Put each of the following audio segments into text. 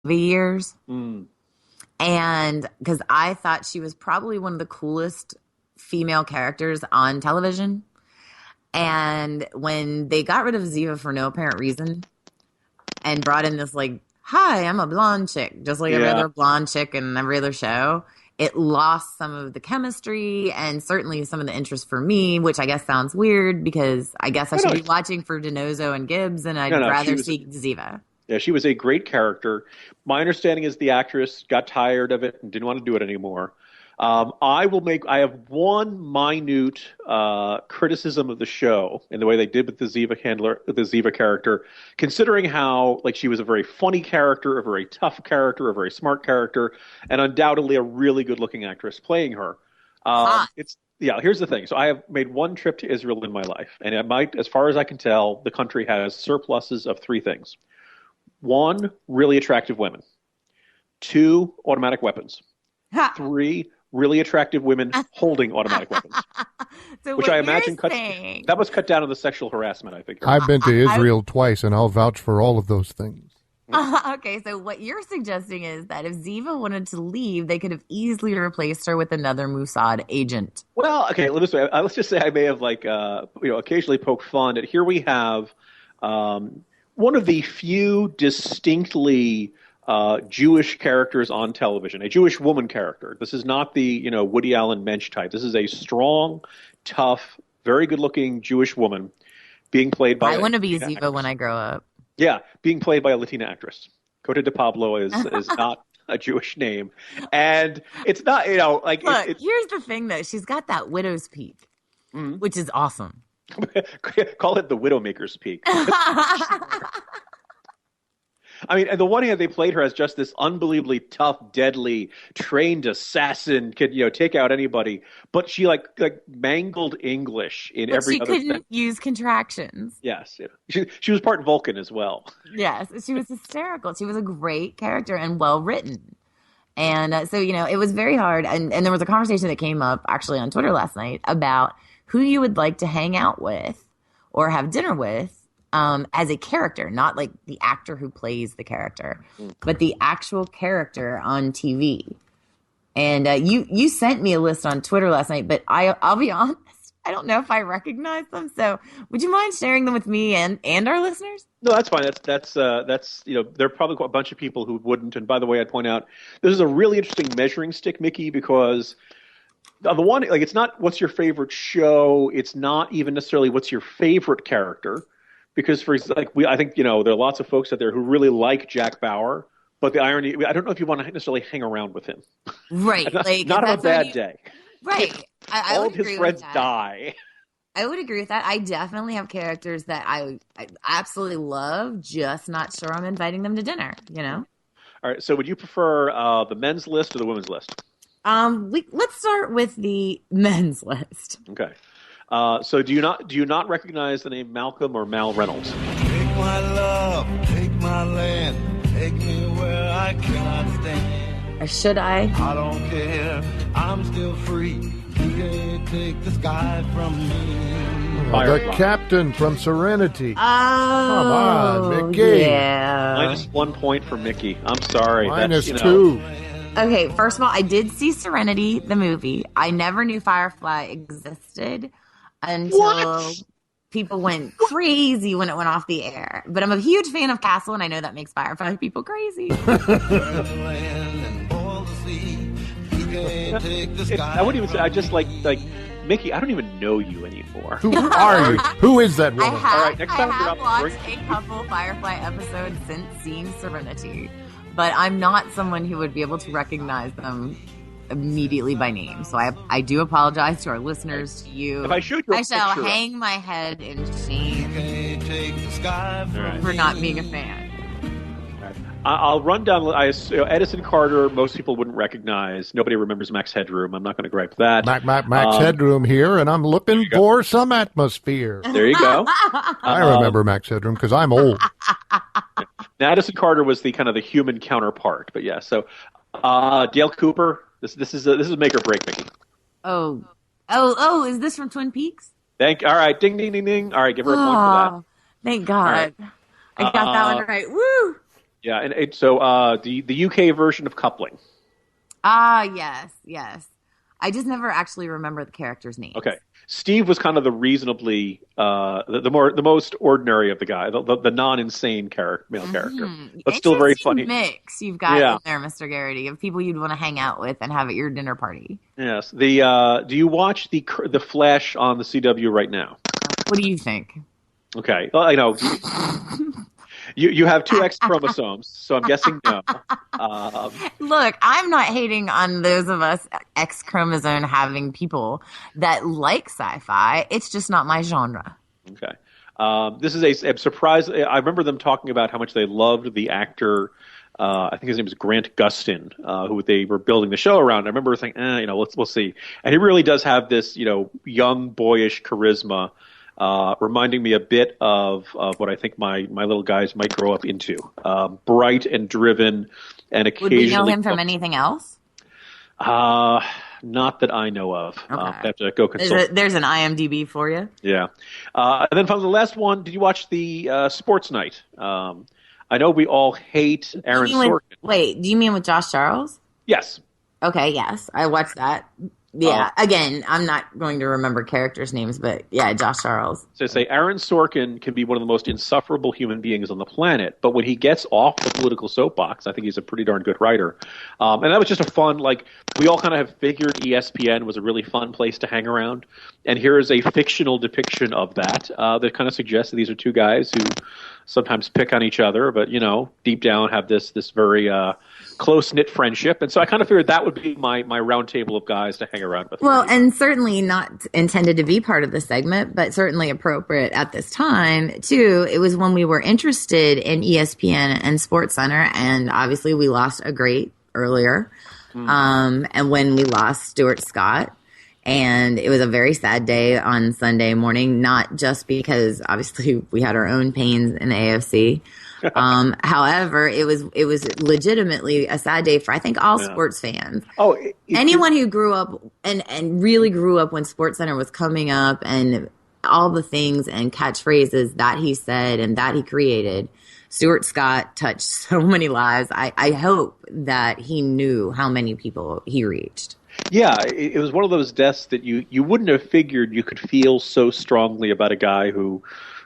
years. Mm. And because I thought she was probably one of the coolest female characters on television. And when they got rid of Ziva for no apparent reason and brought in this, like, hi, I'm a blonde chick, just like every other blonde chick in every other show, it lost some of the chemistry and certainly some of the interest for me, which I guess sounds weird because I guess I should be watching for DiNozzo and Gibbs, and I'd rather see Ziva. Yeah, she was a great character. My understanding is the actress got tired of it and didn't want to do it anymore. I have one minute criticism of the show in the way they did with the Ziva character, considering how she was a very funny character, a very tough character, a very smart character, and undoubtedly a really good-looking actress playing her. Here's the thing. So I have made one trip to Israel in my life, and as far as I can tell, the country has surpluses of three things. One, really attractive women. Two, automatic weapons. Three, really attractive women holding automatic weapons. So which I imagine that was cut down on the sexual harassment, I think. I've been to Israel twice, and I'll vouch for all of those things. Okay, so what you're suggesting is that if Ziva wanted to leave, they could have easily replaced her with another Mossad agent. Well, okay, let's just say I may have occasionally poked fun at. Here we have one of the few distinctly Jewish characters on television, a Jewish woman character. This is not the Woody Allen Mensch type. This is a strong, tough, very good-looking Jewish woman being played by. I want to be Ziva when I grow up. Yeah, being played by a Latina actress. Cota de Pablo is not a Jewish name, and it's not Look, here's the thing though. She's got that widow's peak, which is awesome. Call it the Widowmaker's peak. I mean, on the one hand, they played her as just this unbelievably tough, deadly, trained assassin, could take out anybody. But she like mangled English in every other. She couldn't use contractions. Yes, she was part Vulcan as well. Yes, she was hysterical. She was a great character and well written. And so it was very hard. And there was a conversation that came up actually on Twitter last night about who you would like to hang out with or have dinner with. As a character, not like the actor who plays the character, but the actual character on TV. And you sent me a list on Twitter last night, but I'll be honest, I don't know if I recognize them. So would you mind sharing them with me and our listeners? No, that's fine. That's there are probably a bunch of people who wouldn't. And by the way, I'd point out this is a really interesting measuring stick, Mickey, because on the one, it's not what's your favorite show. It's not even necessarily what's your favorite character. Because I think there are lots of folks out there who really like Jack Bauer, but the irony, I don't know if you want to necessarily hang around with him. Right. not on a bad day. Right. All of his friends die. I would agree with that. I definitely have characters that I absolutely love, just not sure I'm inviting them to dinner, All right. So would you prefer the men's list or the women's list? Let's start with the men's list. Okay. So do you not recognize the name Malcolm or Mal Reynolds? Take my love, take my land, take me where I cannot stand. Or should I? I don't care, I'm still free. You can't take the sky from me. The captain from Serenity. Oh, come on, Mickey. Yeah. -1 point for Mickey. I'm sorry. -2. Okay, first of all, I did see Serenity, the movie. I never knew Firefly existed until people went crazy when it went off the air. But I'm a huge fan of Castle, and I know that makes Firefly people crazy. I wouldn't even say. I just like Mickey. I don't even know you anymore. Who are you? Who is that woman? All right, next time I have watched a couple Firefly episodes since seeing Serenity, but I'm not someone who would be able to recognize them immediately by name. So I do apologize to our listeners, to you. If I showed you I shall hang my head in shame for not being a fan. Right. I'll run down. Edison Carter, most people wouldn't recognize. Nobody remembers Max Headroom. I'm not going to gripe that. Max Headroom here, and I'm looking for some atmosphere. There you go. I remember Max Headroom because I'm old. Now, Edison Carter was the kind of the human counterpart, but yeah. So Dale Cooper. This is make or break, Mickey. Oh! Is this from Twin Peaks? All right, ding, ding, ding, ding. All right, give her a point for that. Thank God, I got that one right. Woo! Yeah, and so the UK version of Coupling. Ah, yes. I just never actually remember the characters' names. Okay, Steve was kind of the reasonably the most ordinary of the guy, the non-insane male character, but still very Interesting funny. mix you've got Yeah. in there, Mr. Garrity, of people you'd want to hang out with and have at your dinner party. Yes. Do you watch the Flash on the CW right now? What do you think? Okay. Well, I know you have two X chromosomes, so I'm guessing no. Look, I'm not hating on those of us X chromosome having people that like sci-fi. It's just not my genre. Okay. This is a surprise. I remember them talking about how much they loved the actor. I think his name is Grant Gustin, who they were building the show around. I remember thinking, we'll see. And he really does have this, young, boyish charisma, reminding me a bit of what I think my little guys might grow up into. Bright and driven, and occasionally. Would we know him from anything else? Not that I know of. Okay. I have to go consult. There's an IMDb for you. Yeah. And then from the last one, did you watch the Sports Night? I know we all hate Aaron Sorkin. Wait, do you mean with Josh Charles? Yes. Okay, yes. I watched that. Yeah, again, I'm not going to remember characters' names, but yeah, Josh Charles. So say Aaron Sorkin can be one of the most insufferable human beings on the planet, but when he gets off the political soapbox, I think he's a pretty darn good writer. And that was just a fun, we all kind of have figured ESPN was a really fun place to hang around, and here is a fictional depiction of that that kind of suggests that these are two guys who sometimes pick on each other, but, deep down have this very close-knit friendship. And so I kind of figured that would be my round table of guys to hang around with. Well, and certainly not intended to be part of the segment, but certainly appropriate at this time, too. It was when we were interested in ESPN and SportsCenter, and obviously we lost a great earlier, and when we lost Stuart Scott. And it was a very sad day on Sunday morning, not just because obviously we had our own pains in the AFC. However, it was legitimately a sad day for I think all sports fans. Oh, anyone who grew up and really grew up when SportsCenter was coming up and all the things and catchphrases that he said and that he created. Stuart Scott touched so many lives. I hope that he knew how many people he reached. Yeah, it was one of those deaths that you wouldn't have figured you could feel so strongly about a guy who,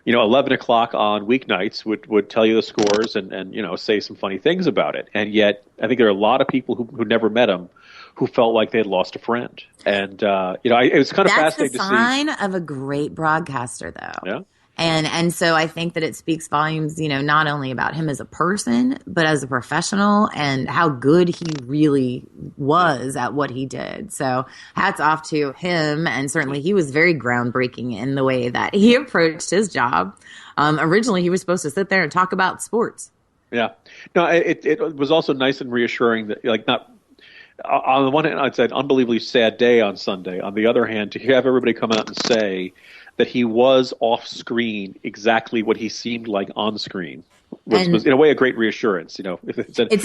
11 o'clock on weeknights would tell you the scores and say some funny things about it. And yet, I think there are a lot of people who never met him who felt like they had lost a friend. And, it was kind of fascinating to see. That's the sign of a great broadcaster, though. Yeah. And so I think that it speaks volumes, not only about him as a person, but as a professional and how good he really was at what he did. So hats off to him. And certainly he was very groundbreaking in the way that he approached his job. Originally, he was supposed to sit there and talk about sports. Yeah. No, it was also nice and reassuring that, not on the one hand, it's an unbelievably sad day on Sunday. On the other hand, to have everybody come out and say that he was off screen exactly what he seemed like on screen was in a way a great reassurance. If it said, it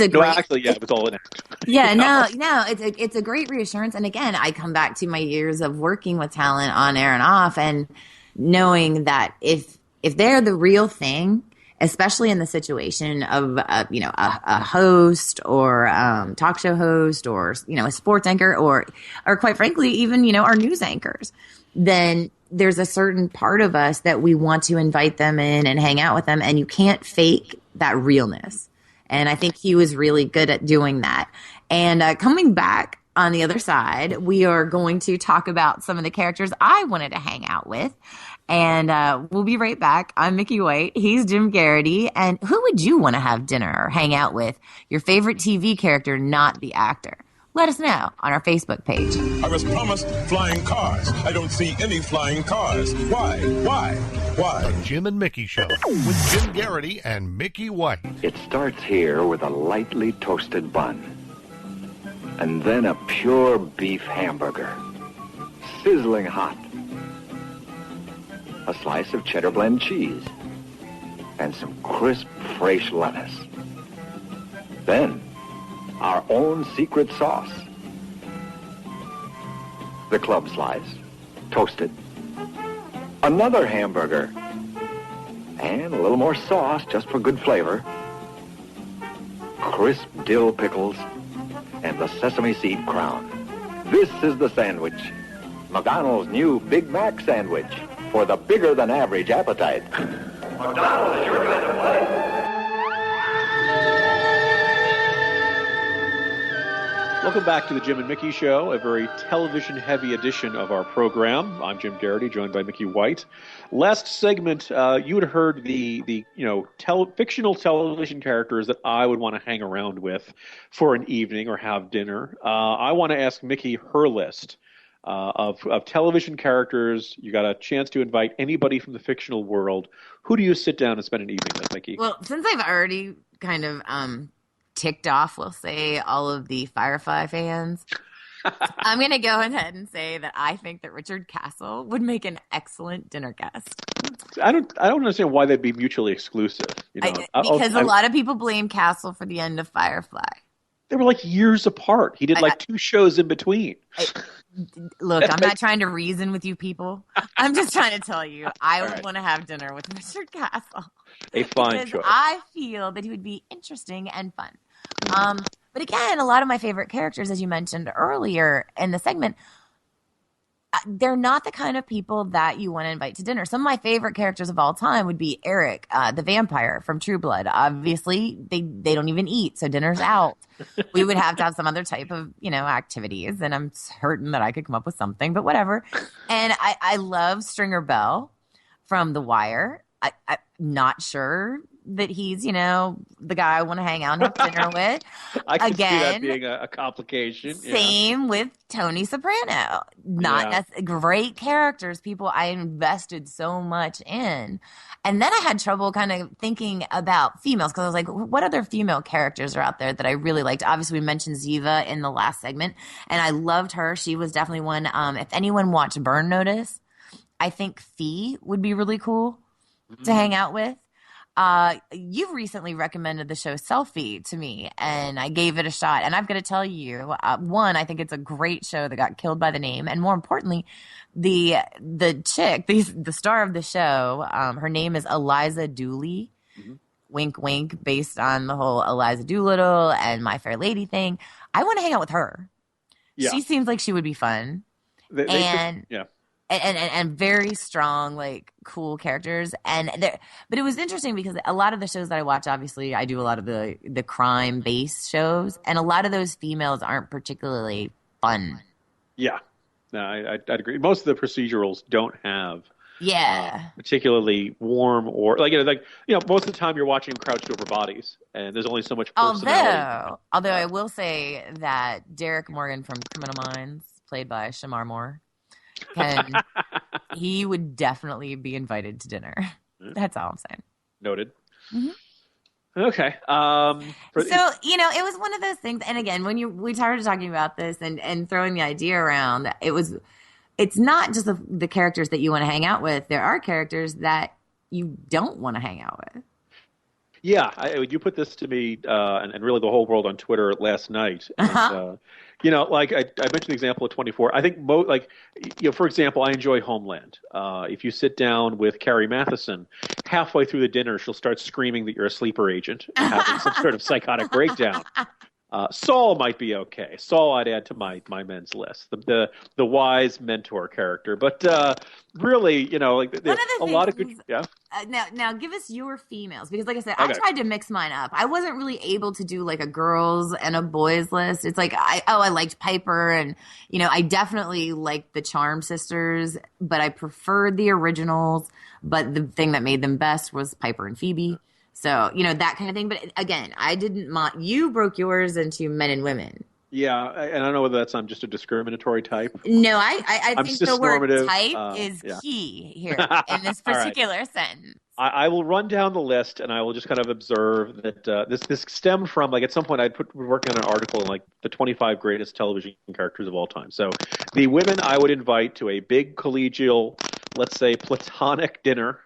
was all an act. Yeah, no, it's a great reassurance. And again, I come back to my years of working with talent on air and off, and knowing that if they're the real thing, especially in the situation of a host or talk show host or a sports anchor or quite frankly even our news anchors, then there's a certain part of us that we want to invite them in and hang out with them, and you can't fake that realness. And I think he was really good at doing that. And coming back on the other side, we are going to talk about some of the characters I wanted to hang out with. And we'll be right back. I'm Mickey White. He's Jim Garrity. And who would you want to have dinner or hang out with? Your favorite TV character, not the actor. Let us know on our Facebook page. I was promised flying cars. I don't see any flying cars. Why? The Jim and Mickey Show with Jim Garrity and Mickey White. It starts here with a lightly toasted bun. And then a pure beef hamburger. Sizzling hot. A slice of cheddar blend cheese. And some crisp, fresh lettuce. Then our own secret sauce. The club slice, toasted. Another hamburger. And a little more sauce just for good flavor. crisp dill pickles, and the sesame seed crown. This is the sandwich. McDonald's new Big Mac sandwich for the bigger-than-average appetite. McDonald's is your kind of place. Welcome back to the Jim and Mickey Show, a very television-heavy edition of our program. I'm Jim Garrity, joined by Mickey White. Last segment, you had heard the fictional television characters that I would want to hang around with for an evening or have dinner. I want to ask Mickey her list of television characters. You got a chance to invite anybody from the fictional world. Who do you sit down and spend an evening with, Mickey? Well, since I've already kind of ticked off, we'll say, all of the Firefly fans, I'm going to go ahead and say that I think that Richard Castle would make an excellent dinner guest. I don't understand why they'd be mutually exclusive. Because a lot of people blame Castle for the end of Firefly. They were like years apart. He did two shows in between. Look, I'm not trying to reason with you people. I'm just trying to tell you, I would want to have dinner with Richard Castle. A fine choice. I feel that he would be interesting and fun. But again, a lot of my favorite characters, as you mentioned earlier in the segment, they're not the kind of people that you want to invite to dinner. Some of my favorite characters of all time would be Eric, the vampire from True Blood. Obviously, they don't even eat, so dinner's out. We would have to have some other type of, activities, and I'm certain that I could come up with something, but whatever. And I love Stringer Bell from The Wire. I'm not sure that he's, the guy I want to hang out and have dinner with. I can see that being a complication. Same with Tony Soprano. Great characters, people I invested so much in. And then I had trouble kind of thinking about females because I was like, what other female characters are out there that I really liked? Obviously, we mentioned Ziva in the last segment, and I loved her. She was definitely one. If anyone watched Burn Notice, I think Fee would be really cool to hang out with. You recently recommended the show Selfie to me, and I gave it a shot. And I've got to tell you, one, I think it's a great show that got killed by the name, and more importantly, the chick, the star of the show, her name is Eliza Dooley. Mm-hmm. Wink, wink, based on the whole Eliza Doolittle and My Fair Lady thing. I want to hang out with her. Yeah. She seems like she would be fun. And very strong, like, cool characters. But it was interesting because a lot of the shows that I watch, obviously, I do a lot of the crime-based shows, and a lot of those females aren't particularly fun. Yeah. No, I'd agree. Most of the procedurals don't have particularly warm or most of the time you're watching crouched over bodies, and there's only so much personality. Although I will say that Derek Morgan from Criminal Minds, played by Shamar Moore, he would definitely be invited to dinner. That's all I'm saying. Noted. Mm-hmm. Okay. It was one of those things. And again, when we started talking about this and throwing the idea around, it's not just the characters that you want to hang out with. There are characters that you don't want to hang out with. Yeah, you put this to me and really the whole world on Twitter last night. And, like I mentioned the example of 24. I think for example, I enjoy Homeland. If you sit down with Carrie Matheson, halfway through the dinner, she'll start screaming that you're a sleeper agent and having some sort of psychotic breakdown. Saul might be okay. Saul I'd add to my men's list. The wise mentor character, but really, a lot of good. Yeah. Now give us your females, because like I said, I tried to mix mine up. I wasn't really able to do like a girls and a boys list. It's like I liked Piper, and I definitely liked the Charm sisters, but I preferred the originals. But the thing that made them best was Piper and Phoebe. So, that kind of thing. But again, I didn't you broke yours into men and women. Yeah, and I don't know whether I'm just a discriminatory type. No, I think the word type is key here in this particular sentence. I will run down the list, and I will just kind of observe that this stemmed from, at some point we're working on an article on the 25 greatest television characters of all time. So the women I would invite to a big collegial, let's say platonic dinner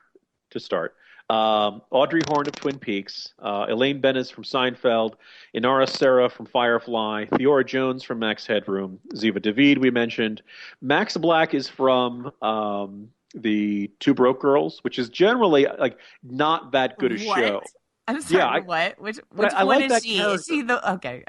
to start. Audrey Horne of Twin Peaks, Elaine Benes from Seinfeld, Inara Serra from Firefly, Theora Jones from Max Headroom, Ziva David we mentioned. Max Black is from the Two Broke Girls, which is generally not that good a show. I'm sorry. Yeah, What? Which but I one like is that she? character. Is she the okay?